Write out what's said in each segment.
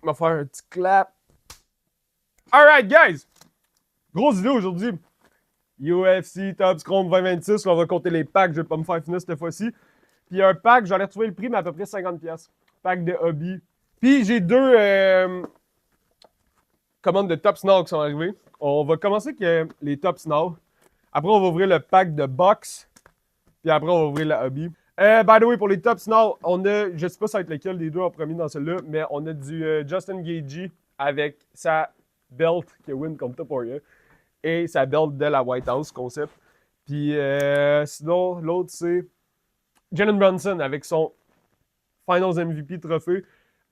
On va faire un petit clap. Alright, guys! Grosse vidéo aujourd'hui. UFC Top Chrome 2026. Là, on va compter les packs. Je vais pas me faire finir cette fois-ci. Puis un pack, j'allais retrouver le prix, mais à peu près 50$. Pack de hobby. Puis j'ai deux commandes de Top Snow qui sont arrivées. On va commencer avec les Top Snow. Après, on va ouvrir le pack de box. Puis après, on va ouvrir la hobby. By the way, pour les Top Snow, on a, je sais pas ça va être lequel des deux en premier dans celui-là, mais on a du Justin Gaethje avec sa belt qui win comme Top Warrior et sa belt de la White House concept. Puis sinon, l'autre c'est Jalen Brunson avec son Finals MVP trophée.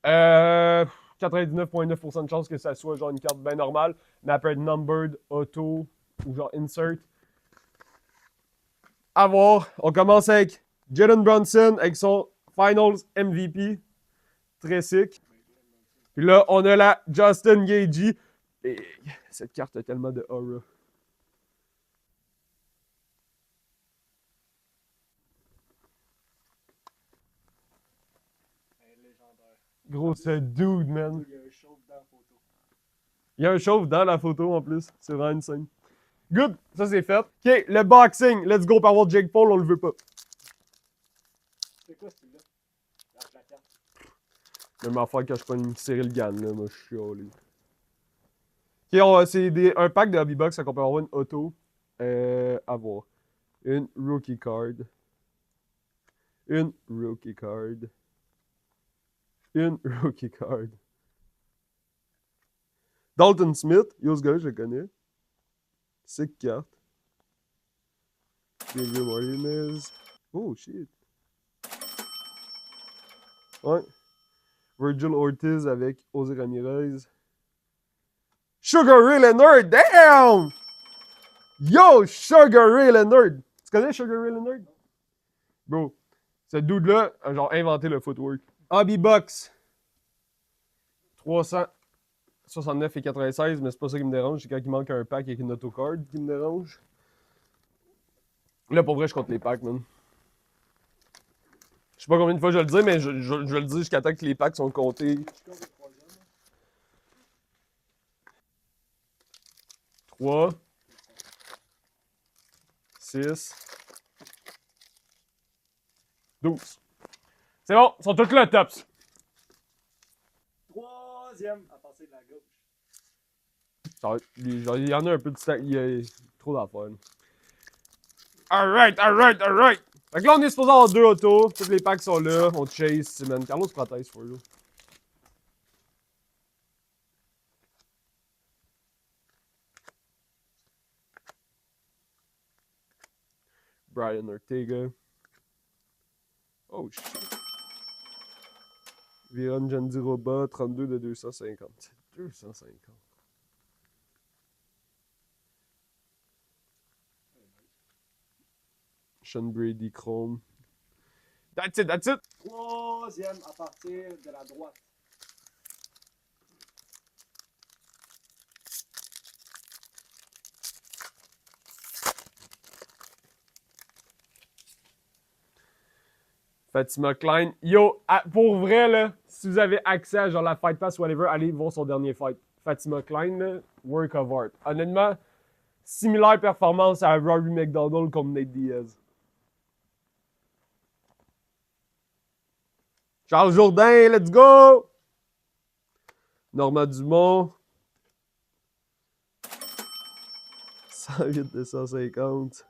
99,9% de chance que ça soit genre une carte bien normale, mais après numbered, auto ou genre insert. À voir. On commence avec Jalen Brunson avec son Finals MVP. Très sick. Puis là, on a la Justin Gaethje. Et cette carte a tellement de aura. Gros, c'est dude, man. Il y a un chauve dans la photo en plus. C'est vraiment insane. Good, ça c'est fait. Ok, le boxing. Let's go par Jake Paul, on le veut pas. C'est quoi celui-là? La plaquette. Même affaire que je prenne une Cyril Gann, là, moi je suis allé. Ok, c'est un pack de Hobby Box, ça qu'on peut avoir une auto. À voir. Une rookie card. Une rookie card. Une rookie card. Dalton Smith, yo ce gars-là, je le connais. Sick carte. Gabriel Martinez. Oh shit. Ouais. Virgil Ortiz avec José Ramirez. Sugar Ray Leonard, damn! Yo, Sugar Ray Leonard! Tu connais Sugar Ray Leonard? Bro, ce dude-là a genre inventé le footwork. Hobby Box. 369,96, mais c'est pas ça qui me dérange. C'est quand il manque un pack avec une autocard qui me dérange. Là, pour vrai, je compte les packs, man. Je sais pas combien de fois je vais le dire, mais je vais le dire jusqu'à temps que les packs sont comptés. 3, 6, 12. C'est bon, ils sont tous là, tops. Troisième à passer de la gauche. Il y en a un peu de stack, il y a trop d'affaires. Alright, alright, alright. Fait que là, on est supposé avoir 2 autos. Tous les packs sont là. On chase, man. Carlos protège, for you. Brian Ortega. Oh shit. Viron Jandiroba, 32 de 250. 250. Sean Brady Chrome. That's it, that's it. Troisième à partir de la droite. Fatima Klein. Yo, pour vrai, là, si vous avez accès à genre la Fight Pass ou whatever, allez voir son dernier fight. Fatima Klein, là, work of art. Honnêtement, similaire performance à Rory McDonald comme Nate Diaz. Charles Jourdain, let's go! Norma Dumont. 108 de 150.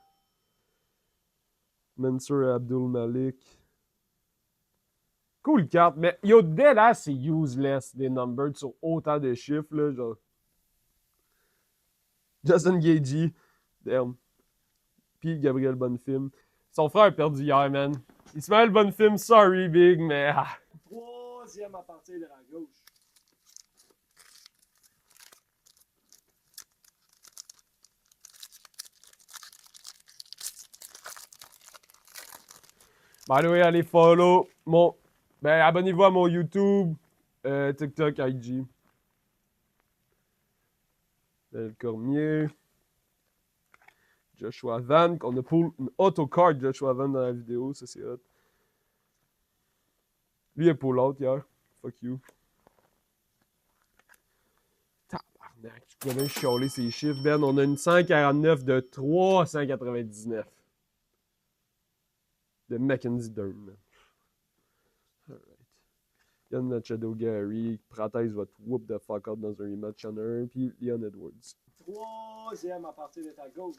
Mansour Abdul Malik. Cool carte, mais yo, deadass, c'est useless des numbered sur autant de chiffres, là, genre. Justin Gaethje, damn. Puis Gabriel Bonnefilm. Son frère a perdu hier, man. Ismaël Bonnefilm, sorry, big, mais. Troisième à partir de la gauche. By the way, allez follow mon. Ben, abonnez-vous à mon YouTube, TikTok, IG. Del Cormier. Joshua Van, qu'on a pull une autocard Joshua Van dans la vidéo, ça c'est hot. Lui, il a pull out hier. Fuck you. Tu peux bien chialer ces chiffres, Ben. On a une 149 de 399. De Mackenzie Dern, man. Alright. Yann Machado Gary, Prates va te whoop the fuck out dans un rematch en un, puis Leon Edwards. Troisième à partir de ta gauche.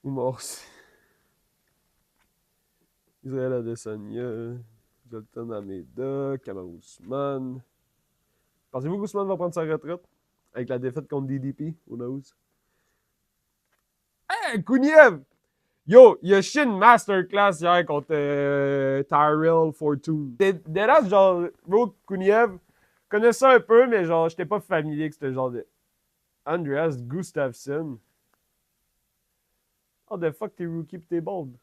Oumar aussi. Israël Adesanya, Zoltan Almeida, Kamaru Usman. Pensez-vous qu'Ousmane va prendre sa retraite? Avec la défaite contre DDP? Who knows? Hey, Kouniev! Yo, il a chié une masterclass hier contre Tyrell Fortune. Deadass, genre, bro, Kouniev, connais ça un peu, mais genre, j'étais pas familier avec ce genre de. Andreas Gustafsson. Oh, the fuck, t'es rookie pis t'es bold.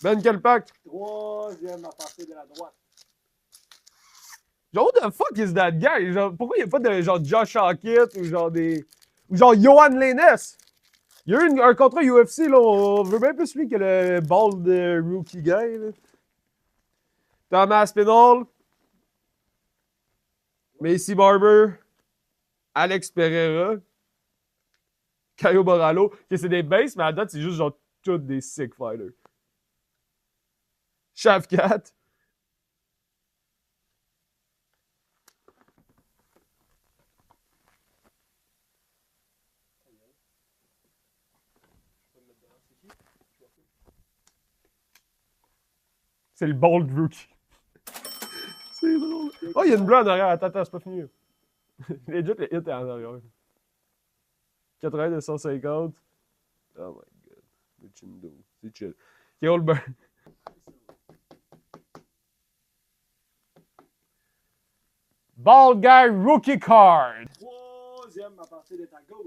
Ben, quel pack? Troisième à partir de la droite. Genre, what the fuck is that guy? Genre, pourquoi il n'y a pas de genre Josh Hackett ou genre des. Ou genre Johan Lennes? Il y a eu un contrat UFC, là. On veut bien plus lui que le bald rookie guy, là. Thomas Pinal. Macy Barber. Alex Pereira. Caio Borrallo. Que c'est des bases, mais à date, c'est juste genre tous des sick fighters. Shavkat. C'est le bold rookie. C'est drôle. Oh, il y a une bleue en arrière. Attends, c'est pas fini. Legit, le hit est en arrière. 80 de 150. Oh my god. Luchindo. C'est chill. Goldberg. Ball guy rookie card. Troisième à partir de ta gauche.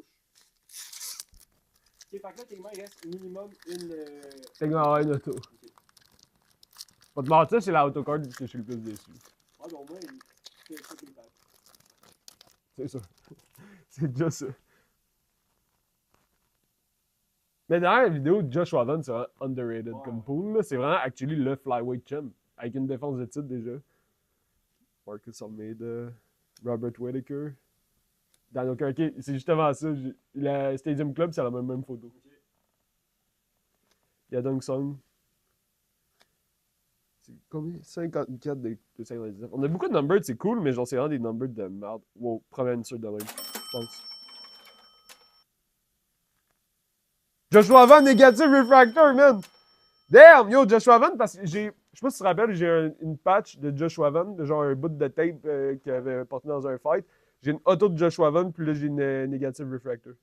Ok, fait que là, techniquement, il reste minimum une. C'est une auto. Pas te mentir, c'est la autocard que je suis le plus déçu. Ouais, ben au moins, il fait toutes les pattes. C'est ça. C'est déjà ça. Mais dans la vidéo, Josh Warden, c'est vraiment underrated comme pool. C'est vraiment actually le flyweight champ. Avec une défense de titre déjà. Marcus Almeida, Robert Whittaker, Daniel Kirk. C'est justement ça. Le Stadium Club, c'est la même photo. Yadong Song. C'est combien? 54 de 59. On a beaucoup de numbers, c'est cool, mais genre c'est vraiment des numbers de merde. Wow, première insert de même, je pense. Joshua Van négatif refractor, man! Damn! Yo, Joshua Van, parce que j'ai. Je sais pas si tu te rappelles, j'ai une patch de Joshua Van, de genre un bout de tape qu'il avait porté dans un fight. J'ai une auto de Joshua Van, puis là j'ai une négative refractor.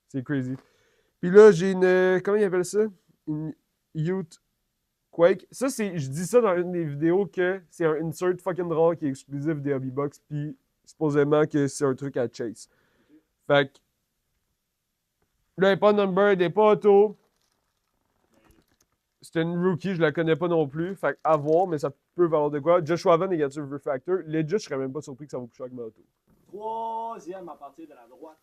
C'est crazy. Puis là, j'ai une. Comment il appelle ça? Une Youth Quake. Ça, c'est. Je dis ça dans une des vidéos que c'est un insert fucking rare qui est exclusif des Hobbybox, puis supposément que c'est un truc à chase. Fait que. Là, elle n'est pas number, elle n'est pas auto. C'est une rookie, je la connais pas non plus. Fait à voir, mais ça peut valoir de quoi. Joshua Van négative refractor. Legit, je serais même pas surpris que ça va coucher avec ma auto. Troisième à partir de la droite.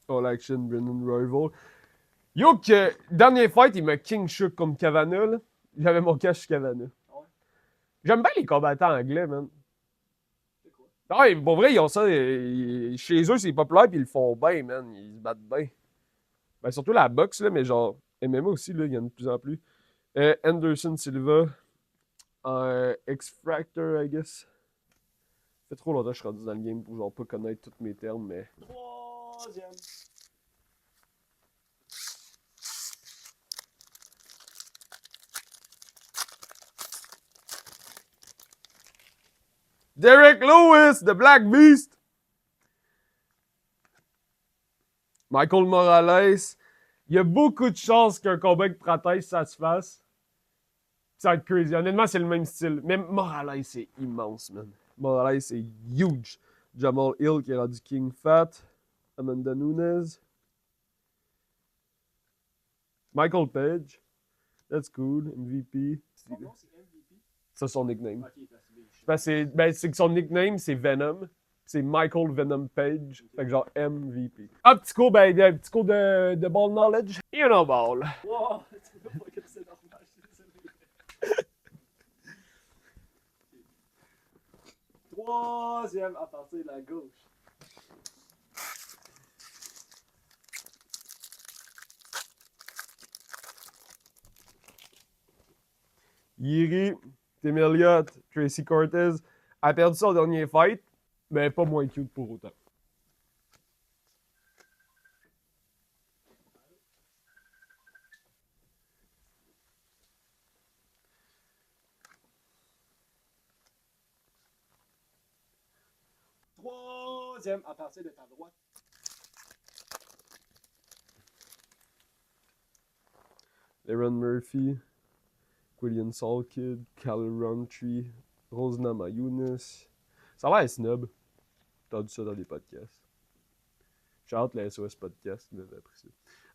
All Action, Brendan Royval. Yo, que dernier fight, il m'a king shook comme Cavana, là. J'avais mon cash Cavana. Ouais. J'aime bien les combattants anglais, man. C'est quoi? Ah, pour vrai, ils ont ça. Chez eux, c'est populaire, puis ils le font bien, man. Ils se battent bien. Ben, surtout la boxe, là, mais genre, MMA aussi, là, il y en a de plus en plus. Anderson Silva. X-Fractor, I guess. Ça fait trop longtemps que je suis rendu dans le game pour genre pas connaître tous mes termes, mais. Troisième. Derek Lewis, The Black Beast. Michael Morales. Il y a beaucoup de chances qu'un combat avec Prates, ça se fasse. Ça va être crazy. Honnêtement, c'est le même style. Mais Morales, c'est immense, man. Morales, c'est huge. Jamal Hill qui est rendu King Fat. Amanda Nunes. Michael Page. That's cool. MVP. Son nom, c'est MVP. C'est son nickname. Ok, c'est C'est que son nickname, c'est Venom. C'est Michael Venom Page. Fait que genre MVP. Un petit cours, un petit cours de ball knowledge. You know ball. Wow, c'est pas que c'est normal, je suis désolé. Troisième à partir de la gauche. Yiri, Tim Elliott, Tracy Cortez a perdu son dernier fight, mais pas moins cute pour autant. Troisième à partir de ta droite. Aaron Murphy, Quillian Salkid, Cal Roundtree, Rosna Mayounis. Ça a l'air snob. J'ai entendu ça dans les podcasts. J'ai hâte la SOS Podcast, mais après ça.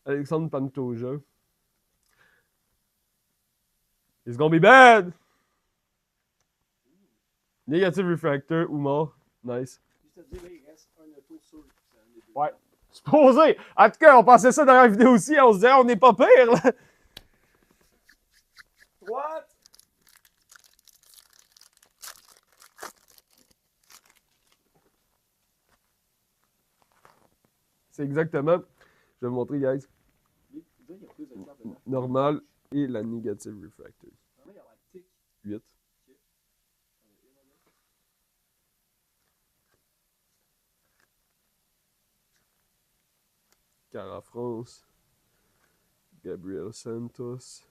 Alexandre Pantoja. It's gonna be bad! Negative Refractor, Oumar. Nice. Juste à dire, là, il reste un auto sûr. C'est un des deux. Ouais. Supposé! En tout cas, on pensait ça dans la vidéo aussi. On se disait, on n'est pas pire, là. Droite. C'est exactement. Je vais vous montrer, guys. Il y a plus de cartes dedans. Normal et la Negative Refractor. Vraiment, il y a la tic. 8. Cara France. Gabriel Santos.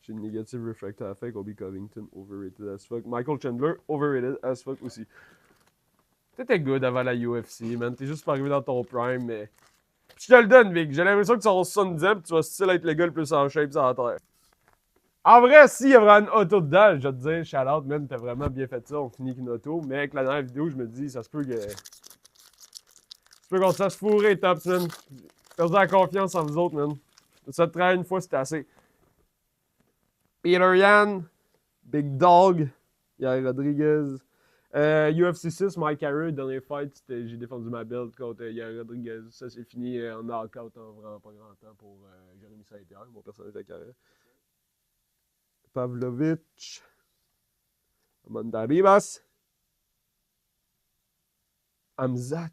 J'ai une Negative Refractor à faire. Colby Covington, overrated as fuck. Michael Chandler, overrated as fuck aussi. T'étais good avant la UFC, man. T'es juste pas arrivé dans ton prime, mais. Je te le donne, Vic. J'ai l'impression que tu vas 70 ans, pis tu vas style être le gars le plus en shape sur la terre. En vrai, s'il y a vraiment une auto dedans, je vais te dire, shout out, man, t'as vraiment bien fait ça. On finit avec une auto. Mais avec la dernière vidéo, je me dis, ça se peut que. Ça se peut qu'on se fasse fourrer, Tops, man. Perdu la confiance en vous autres, man. Ça te travaille une fois, c'est assez. Peter Yan, Big Dog, Yair Rodriguez. UFC 6, Mike Harrer, dernier fight, j'ai défendu ma belt contre Yair Rodriguez. Ça, c'est fini en knockout en vraiment pas grand temps pour Jérémy Saint-Pierre, mon personnage de carrière. Pavlovich, Amanda Ribas, Hamzat.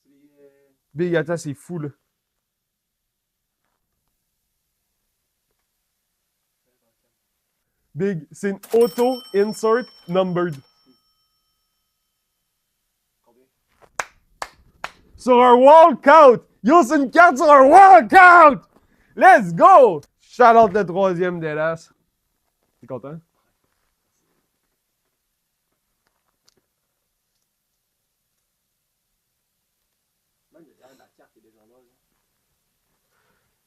C'est les. Big, attends, c'est fou, là. Big, c'est une auto-insert numbered. Combien? Sur un walkout! Yo, c'est une carte sur un walkout! Let's go! Shout out le troisième d'Elas. T'es content? Même le derrière de la carte est déjà là.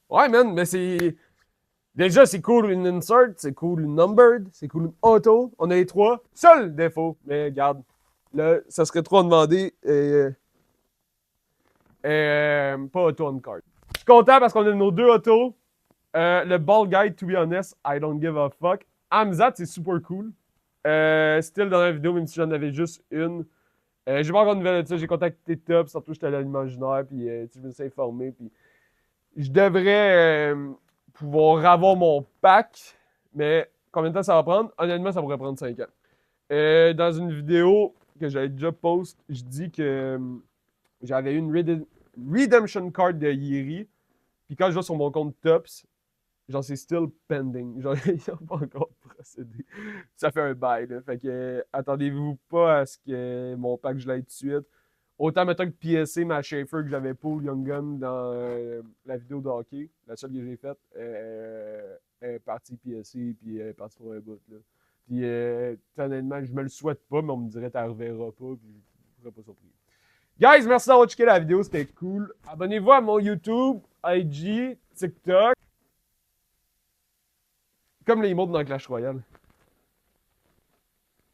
Ouais, man, mais c'est. Déjà, c'est cool une insert, c'est cool une numbered, c'est cool une auto. On a les trois. Seul défaut, mais regarde. Là, ça serait trop à demander. Pas auto on card. Je suis content parce qu'on a nos deux autos. Le ball guy, to be honest, I don't give a fuck. Hamzat, c'est super cool. Still dans la vidéo, même si j'en avais juste une. J'ai pas encore de nouvelles de ça. J'ai contacté Top, surtout j'étais à l'imaginaire, puis je me suis informé, puis je devrais pouvoir avoir mon pack, mais combien de temps ça va prendre? Honnêtement, ça pourrait prendre 5 ans. Dans une vidéo que j'avais déjà post, je dis que j'avais eu une redemption card de Yiri, puis quand je vais sur mon compte Tops, genre c'est still pending. Genre, ils n'ont pas encore procédé. Ça fait un bail, là. Fait que attendez-vous pas à ce que mon pack je l'aille tout de suite. Autant mettons que PSC, ma Schaefer que j'avais pour Young Gun dans la vidéo de hockey, la seule que j'ai faite, est partie PSC puis elle est partie pour un bout. Là. Puis honnêtement, je me le souhaite pas, mais on me dirait t'en reverras pas, puis je serais pas surpris. Guys, merci d'avoir checké la vidéo, c'était cool. Abonnez-vous à mon YouTube, IG, TikTok. comme les emotes dans Clash Royale.